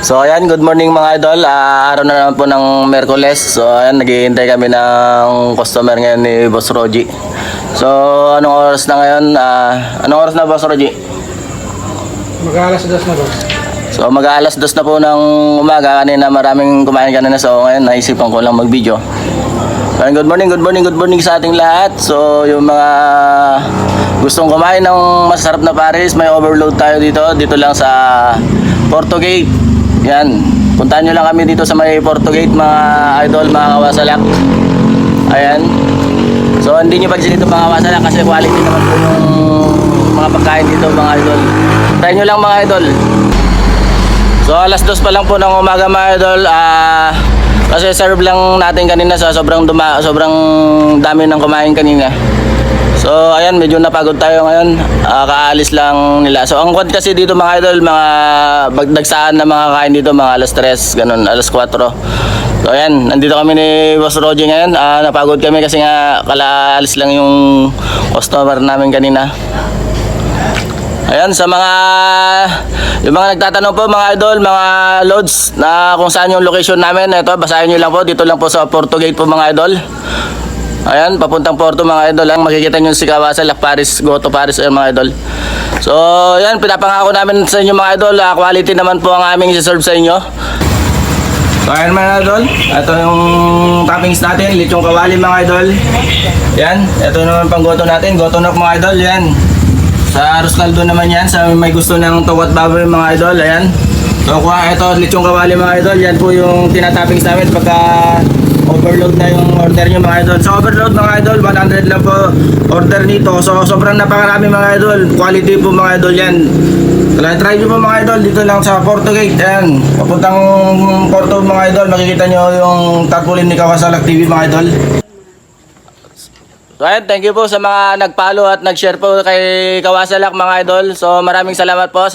So ayan, good morning mga idol. Araw na naman po ng Merkules. So ayan, naghihintay kami ng customer ngayon ni Boss Roji. So anong oras na ngayon? Anong oras na, Boss Roji? Mag-alas 2 na, boss. So mag-aalas 2 na po ng umaga. Kanina maraming kumain kanina. So ngayon naisipan ko lang mag-video. So good morning sa ating lahat. So yung mga gustong kumain ng masarap na Paris, may overload tayo dito. Dito lang sa Porto Gate. Yan. Puntahan nyo lang kami dito sa may Porto Gate mga idol, mga kawasalak. Ayan. So hindi nyo pagsin dito mga kawasalak kasi quality naman po yung mga pagkain dito mga idol. Try nyo lang mga idol. So alas 2 pa lang po ng umaga mga idol. Kasi serve lang natin kanina sa sobrang dami ng kumain kanina. So ayan, medyo napagod tayo ngayon. Kaalis lang nila. So ang kwad kasi dito mga idol, mga bagdagsaan na mga kain dito mga alas 3, ganun, alas 4. So ayan, nandito kami ni Boss Roji ngayon. Napagod kami kasi nga kalaalis lang yung customer namin kanina. Ayan, sa yung mga nagtatanong po mga idol, mga loads na kung saan yung location namin, ito, basahin nyo lang po, dito lang po sa Porto Gate po mga idol. Ayan, papuntang Porto mga idol. Makikita nyo si Kawasaki Paris, go to Paris mga idol. So ayan, pinapangako namin sa inyo mga idol, quality naman po ang aming isi-serve sa inyo. So ayan mga idol, ito yung toppings natin, lechong kawali mga idol. Yan, ito naman pang goto natin, goto nok mga idol. Yan, sa arroz caldo naman yan, sa may gusto ng tawat baboy mga idol. Ayan, so ito lechong kawali mga idol. Yan po yung tinatoppings namin pagka overload na yung order nyo mga idol. So overload mga idol, 100 lang po order nito. So sobrang napakarami mga idol, quality po mga idol yan. Try nyo po mga idol, dito lang sa Porto Gate. Ayan, papuntang Porto mga idol, makikita nyo yung tarpaulin ni Kawasaki TV mga idol. So ayan, thank you po sa mga nag-follow at nag-share po kay Kawasaki mga idol. So maraming salamat po.